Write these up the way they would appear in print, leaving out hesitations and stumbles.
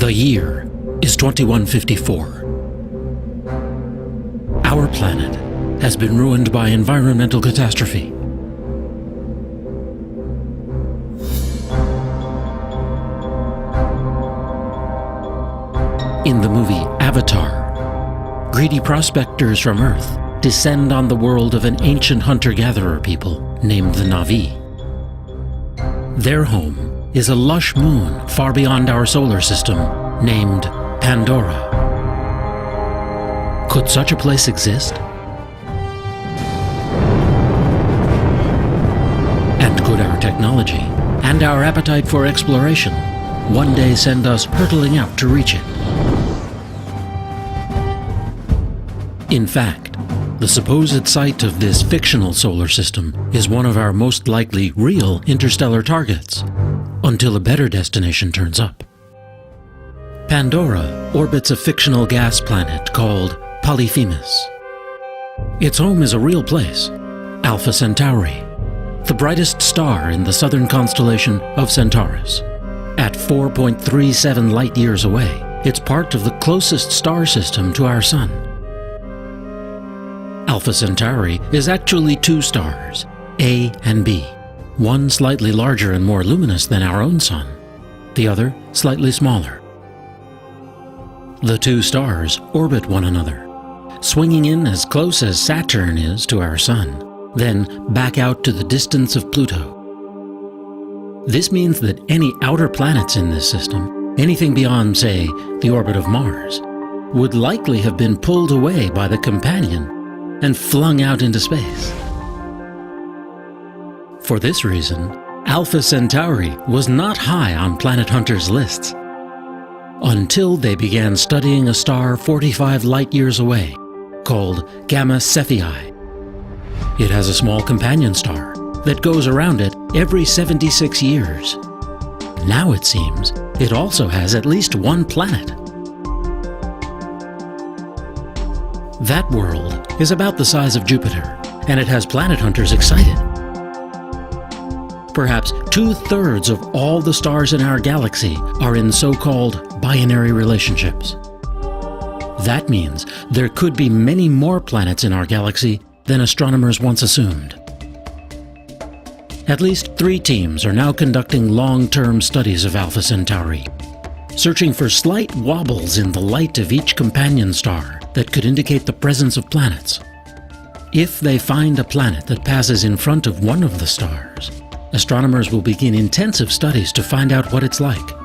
The year is 2154. Our planet has been ruined by environmental catastrophe. In the movie Avatar, greedy prospectors from Earth descend on the world of an ancient hunter-gatherer people named the Na'vi. Their home is a lush moon far beyond our solar system named Pandora. Could such a place exist? And could our technology and our appetite for exploration one day send us hurtling out to reach it? In fact, the supposed site of this fictional solar system is one of our most likely real interstellar targets, until a better destination turns up. Pandora orbits a fictional gas planet called Polyphemus. Its home is a real place, Alpha Centauri, the brightest star in the southern constellation of Centaurus. At 4.37 light-years away, it's part of the closest star system to our Sun. Alpha Centauri is actually two stars, A and B, one slightly larger and more luminous than our own Sun, the other slightly smaller. The two stars orbit one another, swinging in as close as Saturn is to our Sun, then back out to the distance of Pluto. This means that any outer planets in this system, anything beyond, say, the orbit of Mars, would likely have been pulled away by the companion and flung out into space. For this reason, Alpha Centauri was not high on planet hunters' lists, until they began studying a star 45 light-years away, called Gamma Cephei. It has a small companion star that goes around it every 76 years. Now it seems it also has at least one planet. That world is about the size of Jupiter, and it has planet hunters excited. Perhaps 2/3 of all the stars in our galaxy are in so-called binary relationships. That means there could be many more planets in our galaxy than astronomers once assumed. At least 3 teams are now conducting long-term studies of Alpha Centauri, searching for slight wobbles in the light of each companion star that could indicate the presence of planets. If they find a planet that passes in front of one of the stars, astronomers will begin intensive studies to find out what it's like.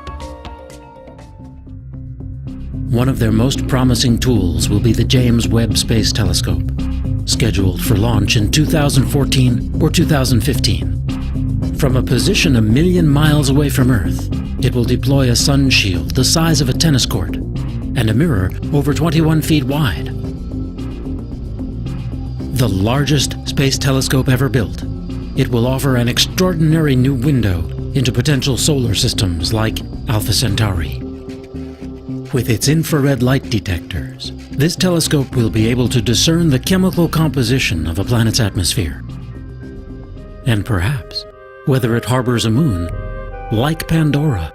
One of their most promising tools will be the James Webb Space Telescope, scheduled for launch in 2014 or 2015. From a position 1 million miles away from Earth, it will deploy a sun shield the size of a tennis court and a mirror over 21 feet wide. The largest space telescope ever built, it will offer an extraordinary new window into potential solar systems like Alpha Centauri. With its infrared light detectors, this telescope will be able to discern the chemical composition of a planet's atmosphere. And perhaps whether it harbors a moon like Pandora.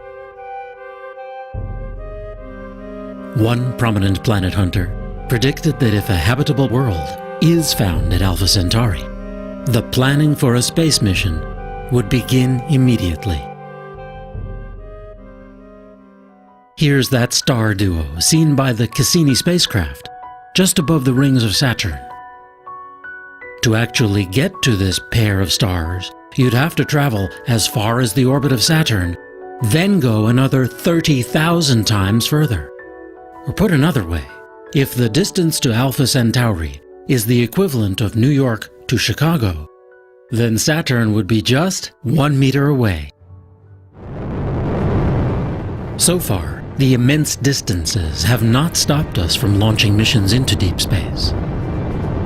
One prominent planet hunter predicted that if a habitable world is found at Alpha Centauri, the planning for a space mission would begin immediately. Here's that star duo seen by the Cassini spacecraft, just above the rings of Saturn. To actually get to this pair of stars, you'd have to travel as far as the orbit of Saturn, then go another 30,000 times further. Or put another way, if the distance to Alpha Centauri is the equivalent of New York to Chicago, then Saturn would be just 1 meter away. So far, the immense distances have not stopped us from launching missions into deep space.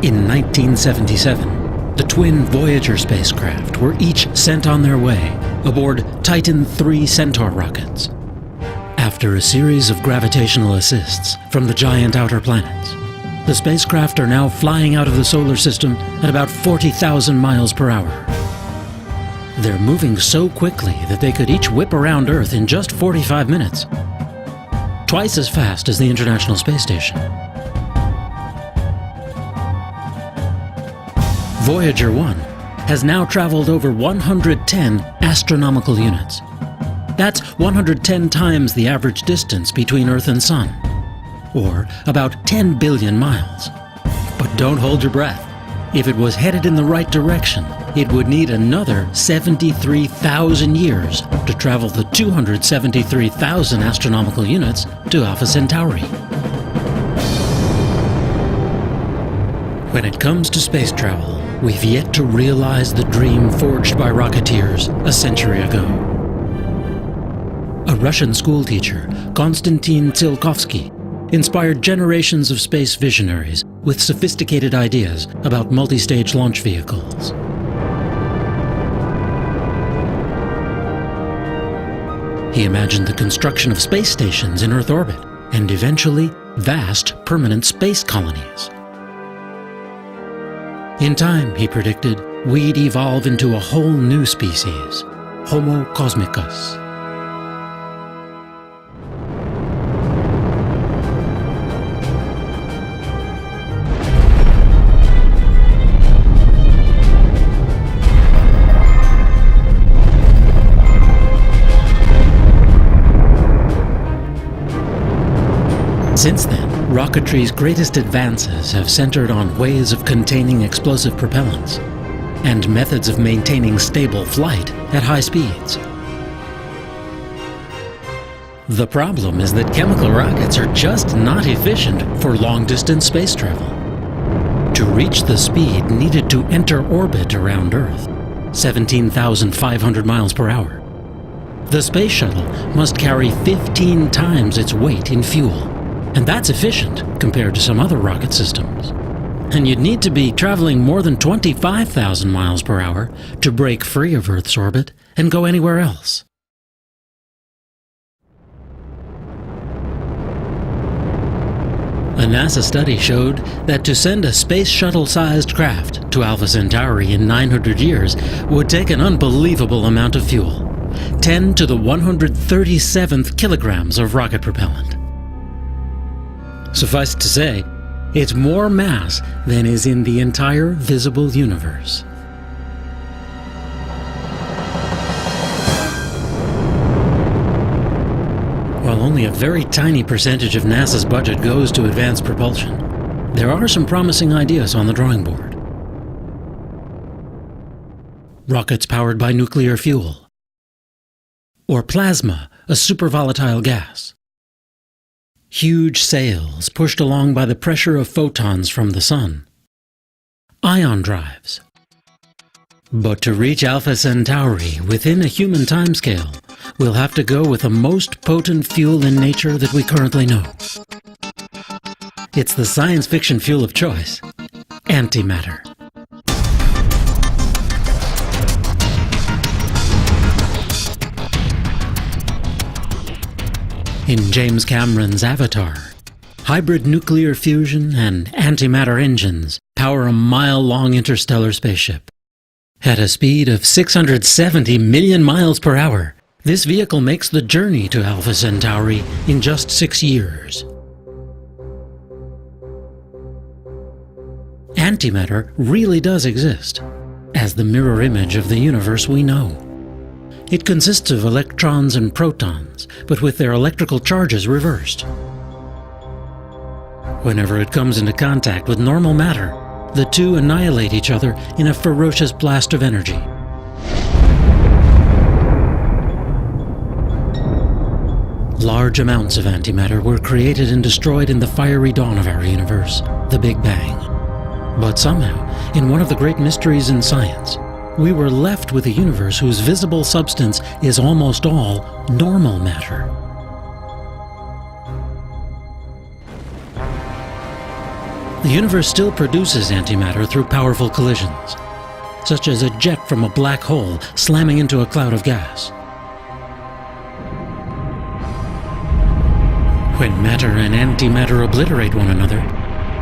In 1977, the twin Voyager spacecraft were each sent on their way aboard Titan III Centaur rockets. After a series of gravitational assists from the giant outer planets, the spacecraft are now flying out of the solar system at about 40,000 miles per hour. They're moving so quickly that they could each whip around Earth in just 45 minutes. twice as fast as the International Space Station. Voyager 1 has now traveled over 110 astronomical units. That's 110 times the average distance between Earth and Sun, or about 10 billion miles. But don't hold your breath. If it was headed in the right direction, it would need another 73,000 years to travel the 273,000 astronomical units to Alpha Centauri. When it comes to space travel, we've yet to realize the dream forged by rocketeers a century ago. A Russian schoolteacher, Konstantin Tsiolkovsky, inspired generations of space visionaries with sophisticated ideas about multi-stage launch vehicles. He imagined the construction of space stations in Earth orbit, and eventually vast permanent space colonies. In time, he predicted, we'd evolve into a whole new species, Homo cosmicus. Since then, rocketry's greatest advances have centered on ways of containing explosive propellants and methods of maintaining stable flight at high speeds. The problem is that chemical rockets are just not efficient for long-distance space travel. To reach the speed needed to enter orbit around Earth, 17,500 miles per hour, the space shuttle must carry 15 times its weight in fuel. And that's efficient compared to some other rocket systems. And you'd need to be traveling more than 25,000 miles per hour to break free of Earth's orbit and go anywhere else. A NASA study showed that to send a space shuttle-sized craft to Alpha Centauri in 900 years would take an unbelievable amount of fuel, 10 to the 137th kilograms of rocket propellant. Suffice it to say, it's more mass than is in the entire visible universe. While only a very tiny percentage of NASA's budget goes to advanced propulsion, there are some promising ideas on the drawing board. Rockets powered by nuclear fuel, or plasma, a supervolatile gas. Huge sails pushed along by the pressure of photons from the sun. Ion drives. But to reach Alpha Centauri within a human timescale, we'll have to go with the most potent fuel in nature that we currently know. It's the science fiction fuel of choice, antimatter. In James Cameron's Avatar, hybrid nuclear fusion and antimatter engines power a mile-long interstellar spaceship. At a speed of 670 million miles per hour, this vehicle makes the journey to Alpha Centauri in just 6 years. Antimatter really does exist, as the mirror image of the universe we know. It consists of electrons and protons, but with their electrical charges reversed. Whenever it comes into contact with normal matter, the two annihilate each other in a ferocious blast of energy. Large amounts of antimatter were created and destroyed in the fiery dawn of our universe, the Big Bang. But somehow, in one of the great mysteries in science, we were left with a universe whose visible substance is almost all normal matter. The universe still produces antimatter through powerful collisions, such as a jet from a black hole slamming into a cloud of gas. When matter and antimatter obliterate one another,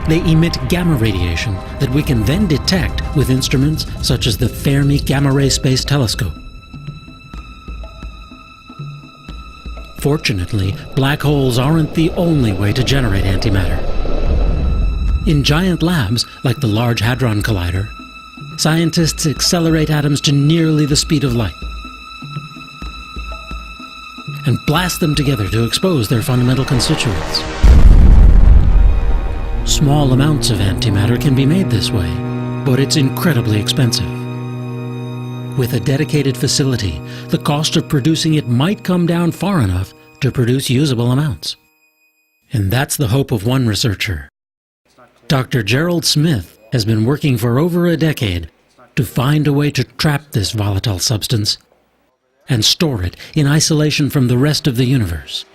they emit gamma radiation that we can then detect with instruments such as the Fermi Gamma Ray Space Telescope. Fortunately, black holes aren't the only way to generate antimatter. In giant labs, like the Large Hadron Collider, scientists accelerate atoms to nearly the speed of light and blast them together to expose their fundamental constituents. Small amounts of antimatter can be made this way, but it's incredibly expensive. With a dedicated facility, the cost of producing it might come down far enough to produce usable amounts. And that's the hope of one researcher. Dr. Gerald Smith has been working for over a decade to find a way to trap this volatile substance and store it in isolation from the rest of the universe.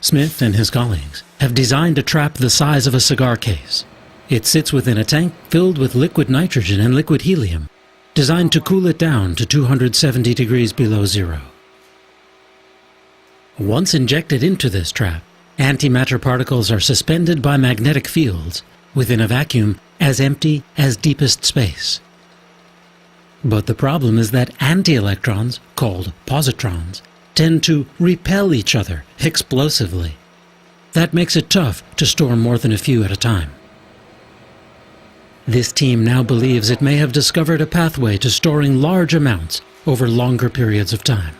Smith and his colleagues have designed a trap the size of a cigar case. It sits within a tank filled with liquid nitrogen and liquid helium, designed to cool it down to 270 degrees below zero. Once injected into this trap, antimatter particles are suspended by magnetic fields within a vacuum as empty as deepest space. But the problem is that anti-electrons, called positrons, tend to repel each other explosively. That makes it tough to store more than a few at a time. This team now believes it may have discovered a pathway to storing large amounts over longer periods of time.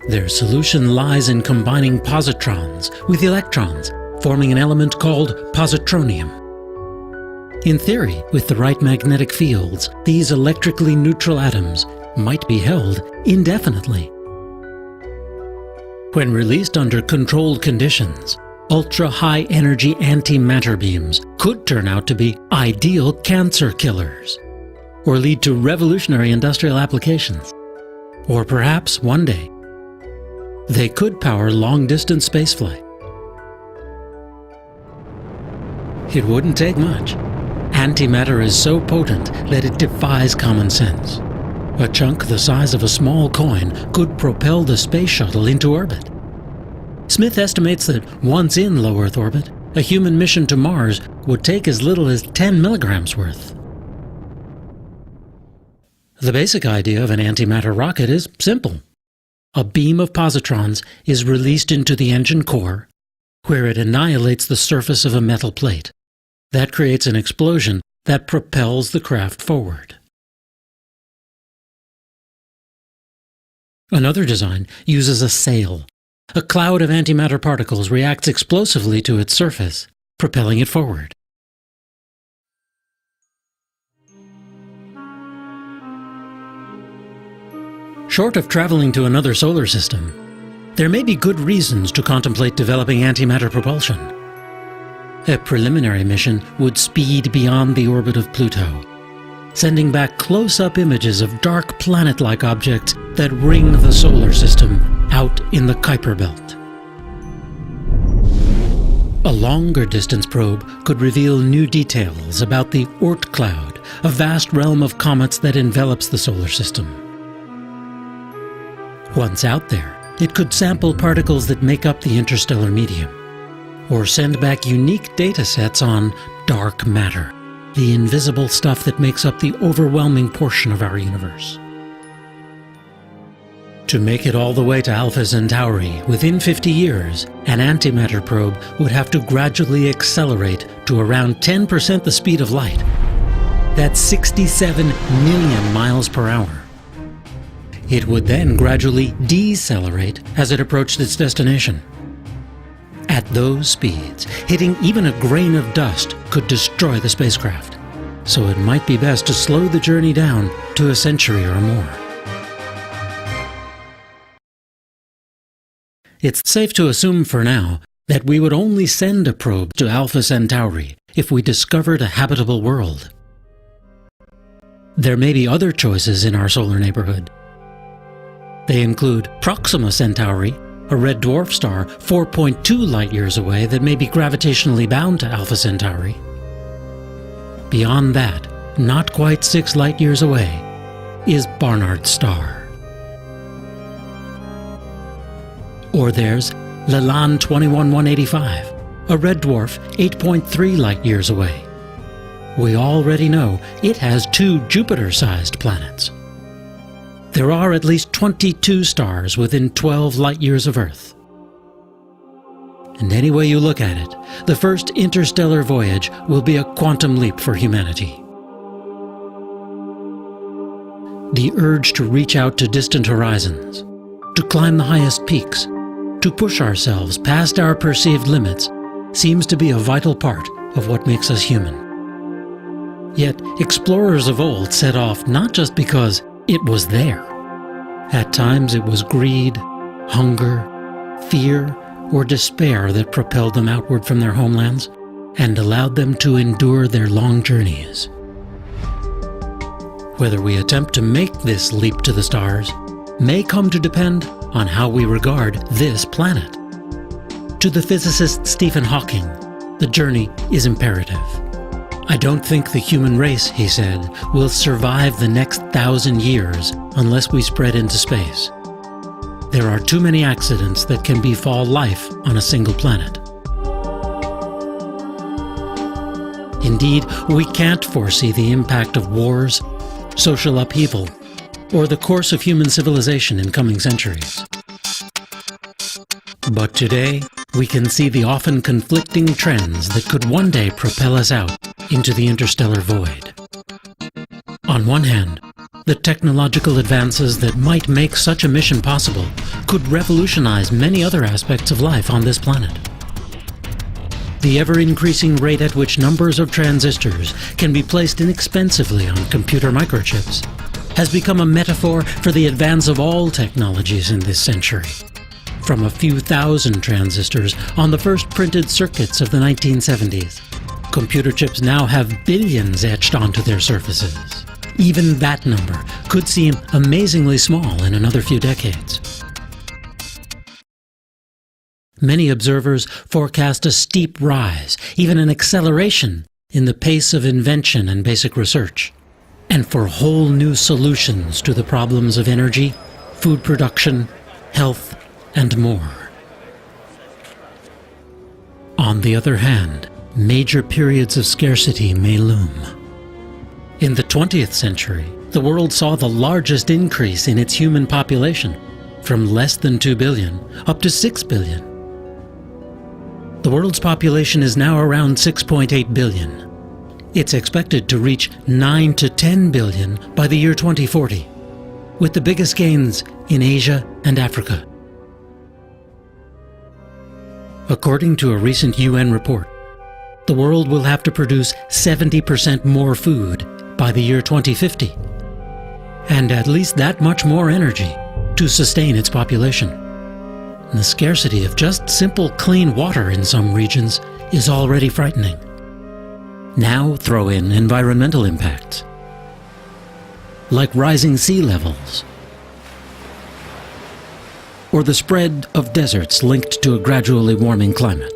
Their solution lies in combining positrons with electrons, forming an element called positronium. In theory, with the right magnetic fields, these electrically neutral atoms might be held indefinitely. When released under controlled conditions, ultra-high energy antimatter beams could turn out to be ideal cancer killers, or lead to revolutionary industrial applications. Or perhaps, one day, they could power long-distance spaceflight. It wouldn't take much. Antimatter is so potent that it defies common sense. A chunk the size of a small coin could propel the space shuttle into orbit. Smith estimates that once in low Earth orbit, a human mission to Mars would take as little as 10 milligrams worth. The basic idea of an antimatter rocket is simple. A beam of positrons is released into the engine core, where it annihilates the surface of a metal plate. That creates an explosion that propels the craft forward. Another design uses a sail. A cloud of antimatter particles reacts explosively to its surface, propelling it forward. Short of traveling to another solar system, there may be good reasons to contemplate developing antimatter propulsion. A preliminary mission would speed beyond the orbit of Pluto, sending back close-up images of dark planet-like objects that ring the solar system out in the Kuiper Belt. A longer-distance probe could reveal new details about the Oort cloud, a vast realm of comets that envelops the solar system. Once out there, it could sample particles that make up the interstellar medium, or send back unique data sets on dark matter, the invisible stuff that makes up the overwhelming portion of our universe. To make it all the way to Alpha Centauri within 50 years, an antimatter probe would have to gradually accelerate to around 10% the speed of light. That's 67 million miles per hour. It would then gradually decelerate as it approached its destination. At those speeds, hitting even a grain of dust could destroy the spacecraft, so it might be best to slow the journey down to a century or more. It's safe to assume for now that we would only send a probe to Alpha Centauri if we discovered a habitable world. There may be other choices in our solar neighborhood. They include Proxima Centauri, a red dwarf star 4.2 light-years away that may be gravitationally bound to Alpha Centauri. Beyond that, not quite 6 light-years away, is Barnard's star. Or there's Leland 21185, a red dwarf 8.3 light-years away. we already know it has 2 Jupiter-sized planets. There are at least 22 stars within 12 light-years of Earth. And any way you look at it, the first interstellar voyage will be a quantum leap for humanity. The urge to reach out to distant horizons, to climb the highest peaks, to push ourselves past our perceived limits, seems to be a vital part of what makes us human. Yet, explorers of old set off not just because it was there. At times it was greed, hunger, fear, or despair that propelled them outward from their homelands and allowed them to endure their long journeys. Whether we attempt to make this leap to the stars may come to depend on how we regard this planet. To the physicist Stephen Hawking, the journey is imperative. "I don't think the human race," he said, "will survive the next 1,000 years unless we spread into space. There are too many accidents that can befall life on a single planet." Indeed, we can't foresee the impact of wars, social upheaval, or the course of human civilization in coming centuries. But today, we can see the often conflicting trends that could one day propel us out into the interstellar void. On one hand, the technological advances that might make such a mission possible could revolutionize many other aspects of life on this planet. The ever-increasing rate at which numbers of transistors can be placed inexpensively on computer microchips has become a metaphor for the advance of all technologies in this century. From a few thousand transistors on the first printed circuits of the 1970s, computer chips now have billions etched onto their surfaces. Even that number could seem amazingly small in another few decades. Many observers forecast a steep rise, even an acceleration, in the pace of invention and basic research, and for whole new solutions to the problems of energy, food production, health, and more. On the other hand, major periods of scarcity may loom. In the 20th century, the world saw the largest increase in its human population, from less than 2 billion up to 6 billion. The world's population is now around 6.8 billion. It's expected to reach 9 to 10 billion by the year 2040, with the biggest gains in Asia and Africa. According to a recent UN report, the world will have to produce 70% more food by the year 2050, and at least that much more energy to sustain its population. And the scarcity of just simple clean water in some regions is already frightening. Now throw in environmental impacts, like rising sea levels, or the spread of deserts linked to a gradually warming climate.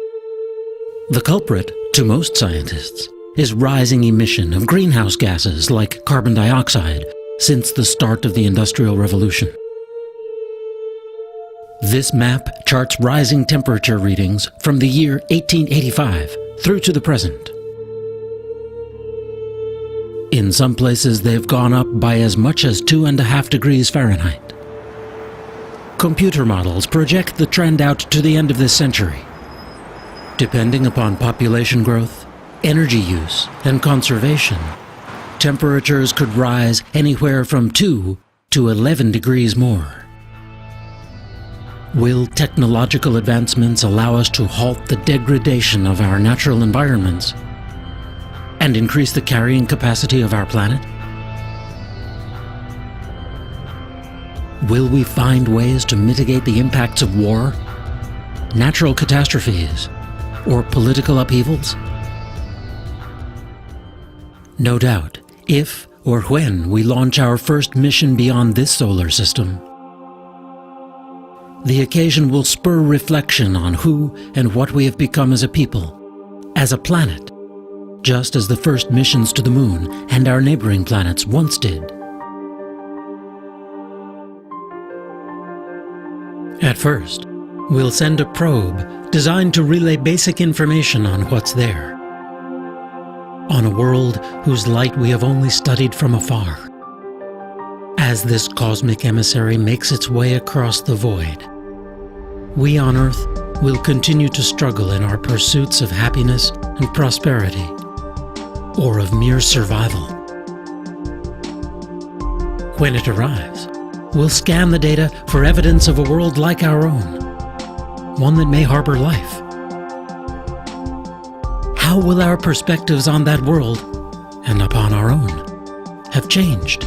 The culprit, to most scientists, is rising emission of greenhouse gases like carbon dioxide since the start of the Industrial Revolution. This map charts rising temperature readings from the year 1885 through to the present. In some places they've gone up by as much as 2.5 degrees Fahrenheit. Computer models project the trend out to the end of this century. Depending upon population growth, energy use, and conservation, temperatures could rise anywhere from 2 to 11 degrees more. Will technological advancements allow us to halt the degradation of our natural environments and increase the carrying capacity of our planet? Will we find ways to mitigate the impacts of war, natural catastrophes, or political upheavals? No doubt, if or when we launch our first mission beyond this solar system, the occasion will spur reflection on who and what we have become as a people, as a planet, just as the first missions to the moon and our neighboring planets once did. At first, we'll send a probe designed to relay basic information on what's there. on a world whose light we have only studied from afar. As this cosmic emissary makes its way across the void, we on Earth will continue to struggle in our pursuits of happiness and prosperity, or of mere survival. When it arrives, we'll scan the data for evidence of a world like our own, one that may harbor life. How will our perspectives on that world, and upon our own, have changed?